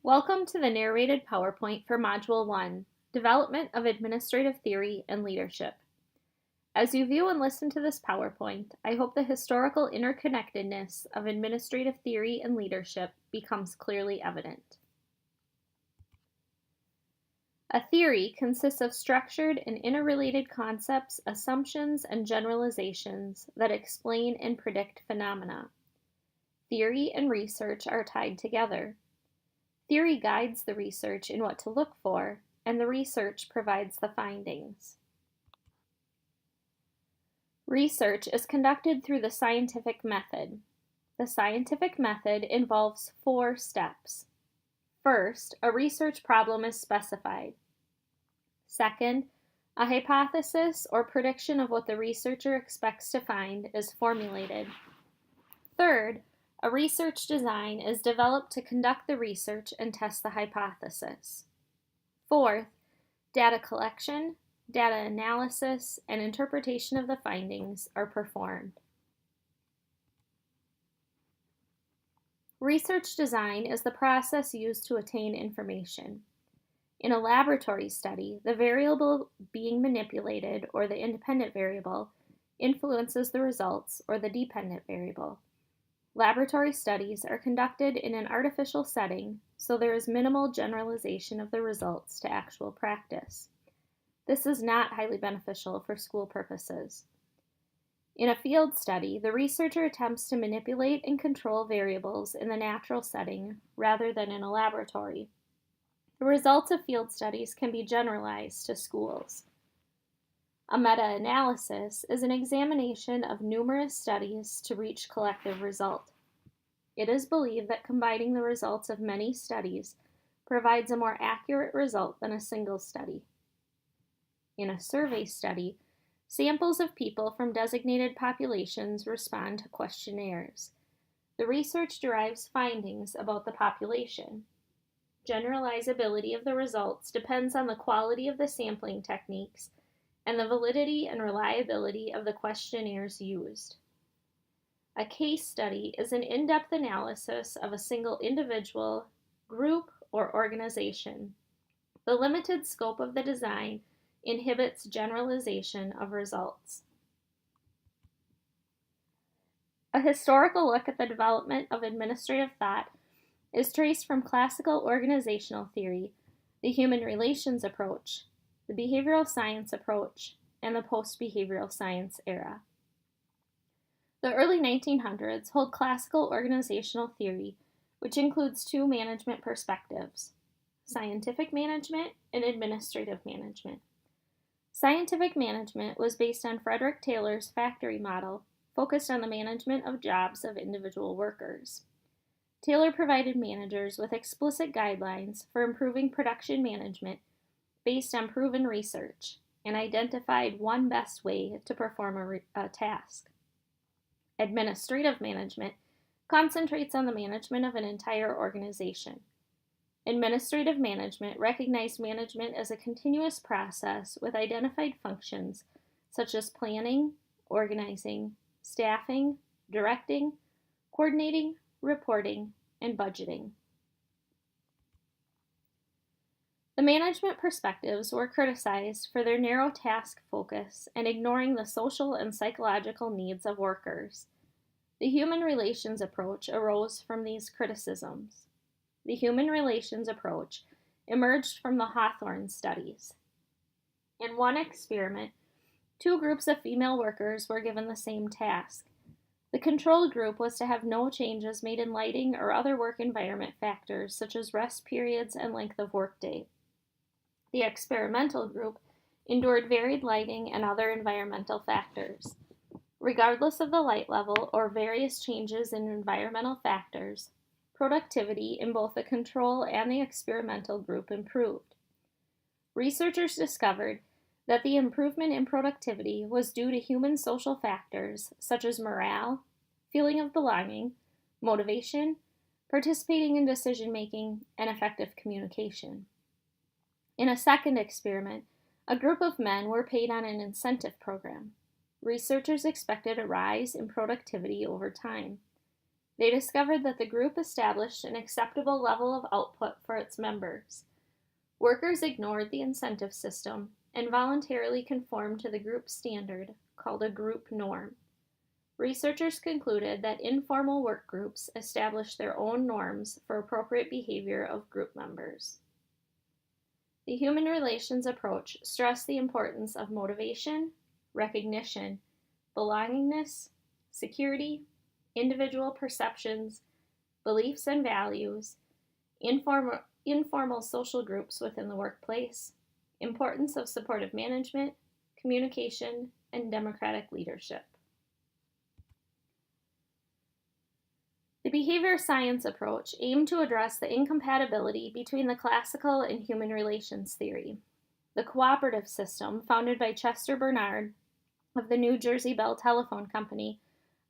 Welcome to the narrated PowerPoint for Module 1, Development of Administrative Theory and Leadership. As you view and listen to this PowerPoint, I hope the historical interconnectedness of administrative theory and leadership becomes clearly evident. A theory consists of structured and interrelated concepts, assumptions, and generalizations that explain and predict phenomena. Theory and research are tied together. Theory guides the research in what to look for, and the research provides the findings. Research is conducted through the scientific method. The scientific method involves 4 steps. First, a research problem is specified. Second, a hypothesis or prediction of what the researcher expects to find is formulated. Third, a research design is developed to conduct the research and test the hypothesis. Fourth, data collection, data analysis, and interpretation of the findings are performed. Research design is the process used to attain information. In a laboratory study, the variable being manipulated, or the independent variable, influences the results, or the dependent variable. Laboratory studies are conducted in an artificial setting, so there is minimal generalization of the results to actual practice. This is not highly beneficial for school purposes. In a field study, the researcher attempts to manipulate and control variables in the natural setting rather than in a laboratory. The results of field studies can be generalized to schools. A meta-analysis is an examination of numerous studies to reach collective result. It is believed that combining the results of many studies provides a more accurate result than a single study. In a survey study, samples of people from designated populations respond to questionnaires. The research derives findings about the population. Generalizability of the results depends on the quality of the sampling techniques and the validity and reliability of the questionnaires used. A case study is an in-depth analysis of a single individual, group, or organization. The limited scope of the design inhibits generalization of results. A historical look at the development of administrative thought is traced from classical organizational theory, the human relations approach, the behavioral science approach, and the post-behavioral science era. The early 1900s hold classical organizational theory, which includes 2 management perspectives: scientific management and administrative management. Scientific management was based on Frederick Taylor's factory model, focused on the management of jobs of individual workers. Taylor provided managers with explicit guidelines for improving production management based on proven research, and identified one best way to perform a task. Administrative management concentrates on the management of an entire organization. Administrative management recognized management as a continuous process with identified functions such as planning, organizing, staffing, directing, coordinating, reporting, and budgeting. The management perspectives were criticized for their narrow task focus and ignoring the social and psychological needs of workers. The human relations approach arose from these criticisms. The human relations approach emerged from the Hawthorne studies. In one experiment, 2 groups of female workers were given the same task. The control group was to have no changes made in lighting or other work environment factors such as rest periods and length of workday. The experimental group endured varied lighting and other environmental factors. Regardless of the light level or various changes in environmental factors, productivity in both the control and the experimental group improved. Researchers discovered that the improvement in productivity was due to human social factors such as morale, feeling of belonging, motivation, participating in decision-making, and effective communication. In a second experiment, a group of men were paid on an incentive program. Researchers expected a rise in productivity over time. They discovered that the group established an acceptable level of output for its members. Workers ignored the incentive system and voluntarily conformed to the group standard, called a group norm. Researchers concluded that informal work groups established their own norms for appropriate behavior of group members. The human relations approach stressed the importance of motivation, recognition, belongingness, security, individual perceptions, beliefs and values, informal social groups within the workplace, importance of supportive management, communication, and democratic leadership. The behavior science approach aimed to address the incompatibility between the classical and human relations theory. The cooperative system, founded by Chester Bernard of the New Jersey Bell Telephone Company,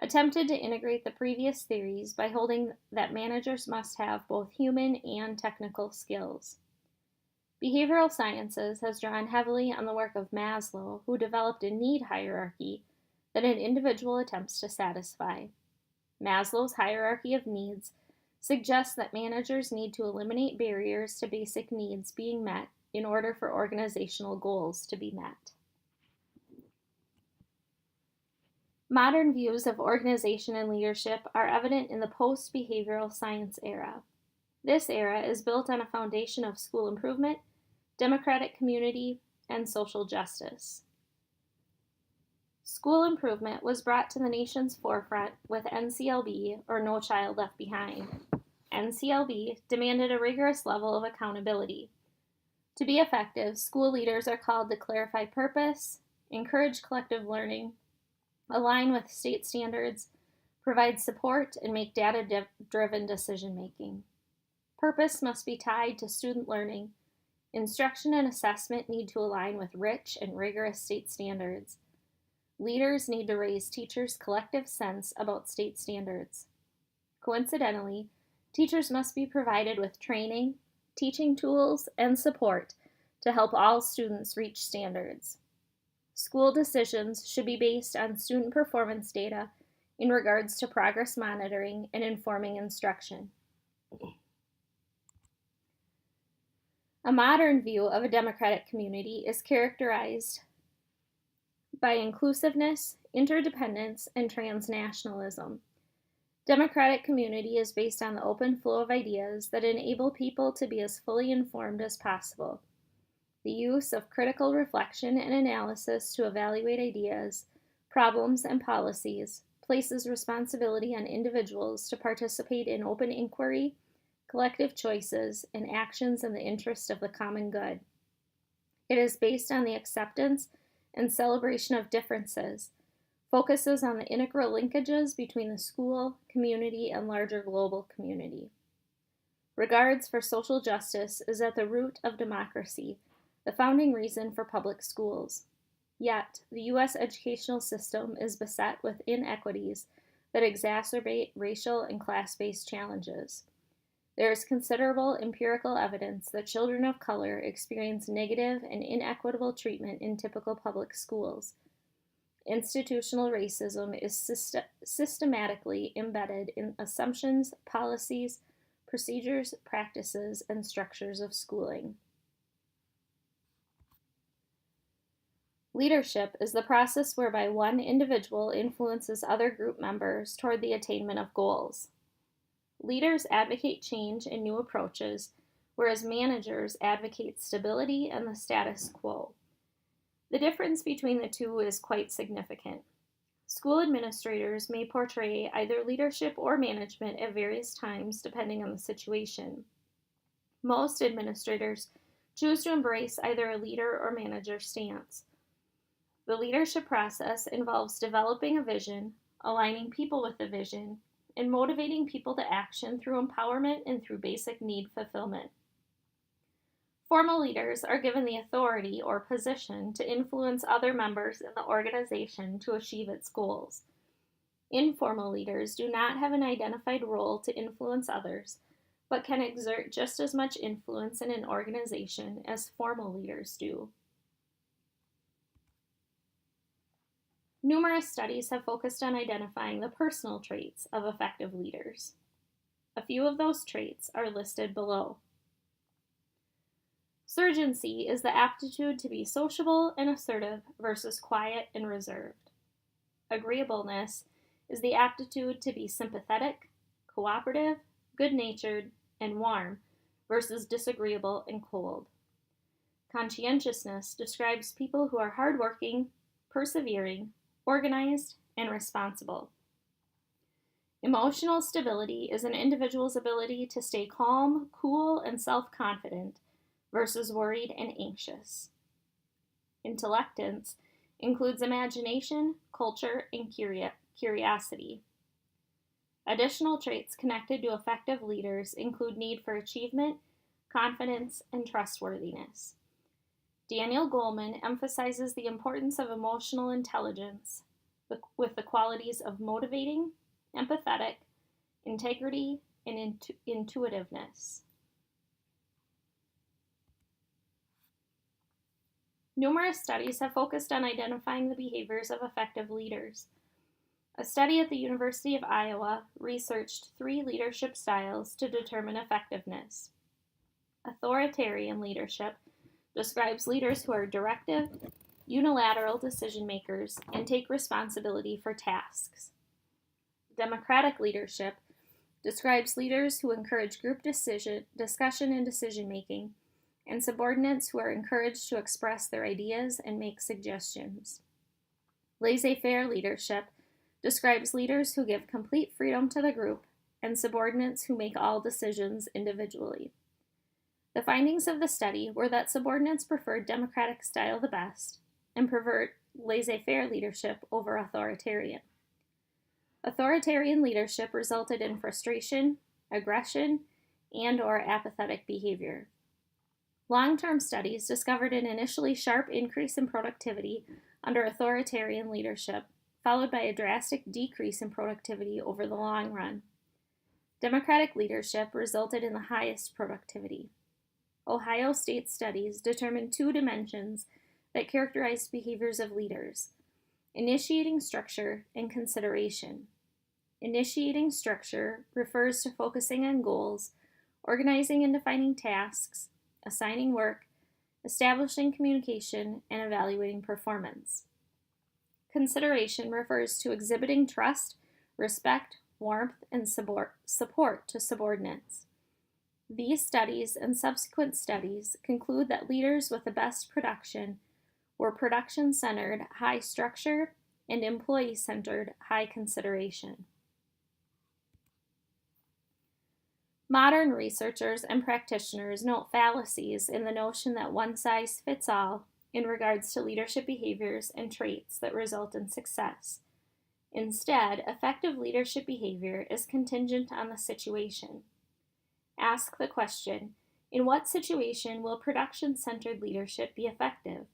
attempted to integrate the previous theories by holding that managers must have both human and technical skills. Behavioral sciences has drawn heavily on the work of Maslow, who developed a need hierarchy that an individual attempts to satisfy. Maslow's hierarchy of needs suggests that managers need to eliminate barriers to basic needs being met in order for organizational goals to be met. Modern views of organization and leadership are evident in the post-behavioral science era. This era is built on a foundation of school improvement, democratic community, and social justice. School improvement was brought to the nation's forefront with NCLB, or No Child Left Behind. NCLB demanded a rigorous level of accountability. To be effective, school leaders are called to clarify purpose, encourage collective learning, align with state standards, provide support, and make data-driven decision-making. Purpose must be tied to student learning. Instruction and assessment need to align with rich and rigorous state standards. Leaders need to raise teachers' collective sense about state standards. Coincidentally, teachers must be provided with training, teaching tools, and support to help all students reach standards. School decisions should be based on student performance data in regards to progress monitoring and informing instruction. A modern view of a democratic community is characterized by inclusiveness, interdependence, and transnationalism. Democratic community is based on the open flow of ideas that enable people to be as fully informed as possible. The use of critical reflection and analysis to evaluate ideas, problems, and policies places responsibility on individuals to participate in open inquiry, collective choices, and actions in the interest of the common good. It is based on the acceptance and celebration of differences, focuses on the integral linkages between the school, community, and larger global community. Regards for social justice is at the root of democracy, the founding reason for public schools. Yet, the U.S. educational system is beset with inequities that exacerbate racial and class-based challenges. There is considerable empirical evidence that children of color experience negative and inequitable treatment in typical public schools. Institutional racism is systematically embedded in assumptions, policies, procedures, practices, and structures of schooling. Leadership is the process whereby one individual influences other group members toward the attainment of goals. Leaders advocate change and new approaches, whereas managers advocate stability and the status quo. The difference between the two is quite significant. School administrators may portray either leadership or management at various times depending on the situation. Most administrators choose to embrace either a leader or manager stance. The leadership process involves developing a vision, aligning people with the vision, and motivating people to action through empowerment and through basic need fulfillment. Formal leaders are given the authority or position to influence other members in the organization to achieve its goals. Informal leaders do not have an identified role to influence others, but can exert just as much influence in an organization as formal leaders do. Numerous studies have focused on identifying the personal traits of effective leaders. A few of those traits are listed below. Surgency is the aptitude to be sociable and assertive versus quiet and reserved. Agreeableness is the aptitude to be sympathetic, cooperative, good-natured, and warm versus disagreeable and cold. Conscientiousness describes people who are hardworking, persevering, organized, and responsible. Emotional stability is an individual's ability to stay calm, cool, and self-confident versus worried and anxious. Intellectence includes imagination, culture, and curiosity. Additional traits connected to effective leaders include need for achievement, confidence, and trustworthiness. Daniel Goleman emphasizes the importance of emotional intelligence with the qualities of motivating, empathetic, integrity, and intuitiveness. Numerous studies have focused on identifying the behaviors of effective leaders. A study at the University of Iowa researched 3 leadership styles to determine effectiveness. Authoritarian leadership describes leaders who are directive, unilateral decision makers, and take responsibility for tasks. Democratic leadership describes leaders who encourage group discussion and decision making, and subordinates who are encouraged to express their ideas and make suggestions. Laissez-faire leadership describes leaders who give complete freedom to the group, and subordinates who make all decisions individually. The findings of the study were that subordinates preferred democratic style the best and preferred laissez-faire leadership over authoritarian. Authoritarian leadership resulted in frustration, aggression, and/or apathetic behavior. Long-term studies discovered an initially sharp increase in productivity under authoritarian leadership, followed by a drastic decrease in productivity over the long run. Democratic leadership resulted in the highest productivity. Ohio State studies determined 2 dimensions that characterized behaviors of leaders: initiating structure and consideration. Initiating structure refers to focusing on goals, organizing and defining tasks, assigning work, establishing communication, and evaluating performance. Consideration refers to exhibiting trust, respect, warmth, and support to subordinates. These studies and subsequent studies conclude that leaders with the best production were production-centered, high structure, and employee-centered, high consideration. Modern researchers and practitioners note fallacies in the notion that one size fits all in regards to leadership behaviors and traits that result in success. Instead, effective leadership behavior is contingent on the situation. Ask the question, in what situation will production-centered leadership be effective?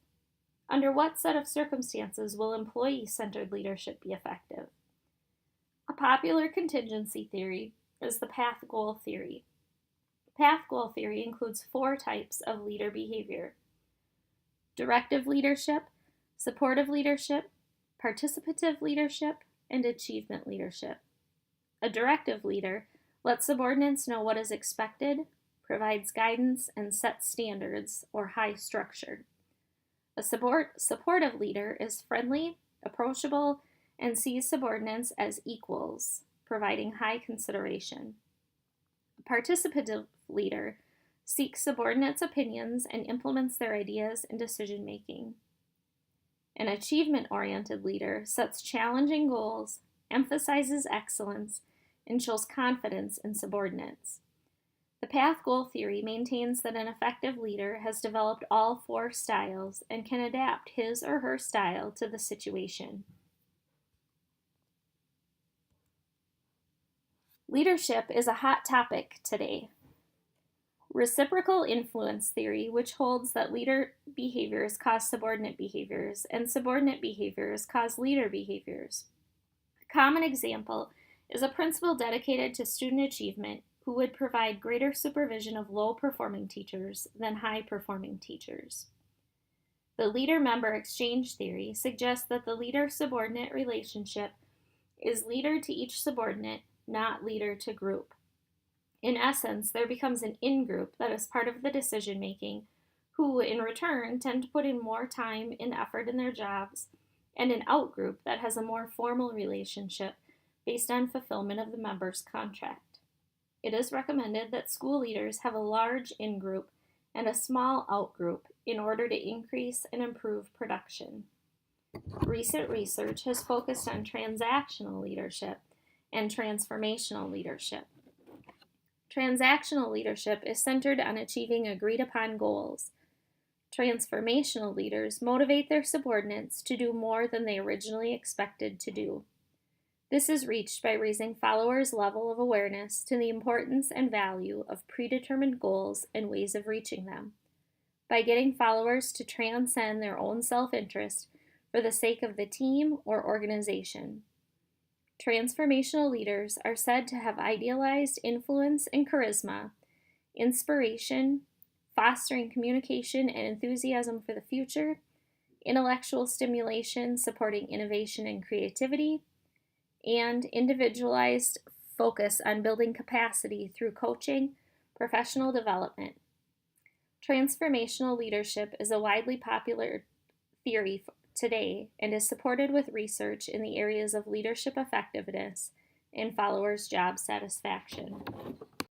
Under what set of circumstances will employee-centered leadership be effective? A popular contingency theory is the path-goal theory. Path-goal theory includes 4 types of leader behavior: directive leadership, supportive leadership, participative leadership, and achievement leadership. A directive leader lets subordinates know what is expected, provides guidance, and sets standards, or high structure. A supportive leader is friendly, approachable, and sees subordinates as equals, providing high consideration. A participative leader seeks subordinates' opinions and implements their ideas in decision-making. An achievement-oriented leader sets challenging goals, emphasizes excellence, and shows confidence in subordinates. The path-goal theory maintains that an effective leader has developed all 4 styles and can adapt his or her style to the situation. Leadership is a hot topic today. Reciprocal influence theory, which holds that leader behaviors cause subordinate behaviors and subordinate behaviors cause leader behaviors. A common example is a principal dedicated to student achievement who would provide greater supervision of low-performing teachers than high-performing teachers. The leader-member exchange theory suggests that the leader-subordinate relationship is leader to each subordinate, not leader to group. In essence, there becomes an in-group that is part of the decision-making, who, in return, tend to put in more time and effort in their jobs, and an out-group that has a more formal relationship based on fulfillment of the member's contract. It is recommended that school leaders have a large in-group and a small out-group in order to increase and improve production. Recent research has focused on transactional leadership and transformational leadership. Transactional leadership is centered on achieving agreed-upon goals. Transformational leaders motivate their subordinates to do more than they originally expected to do. This is reached by raising followers' level of awareness to the importance and value of predetermined goals and ways of reaching them, by getting followers to transcend their own self-interest for the sake of the team or organization. Transformational leaders are said to have idealized influence and charisma, inspiration, fostering communication and enthusiasm for the future, intellectual stimulation supporting innovation and creativity, and individualized focus on building capacity through coaching, professional development. Transformational leadership is a widely popular theory today and is supported with research in the areas of leadership effectiveness and followers' job satisfaction.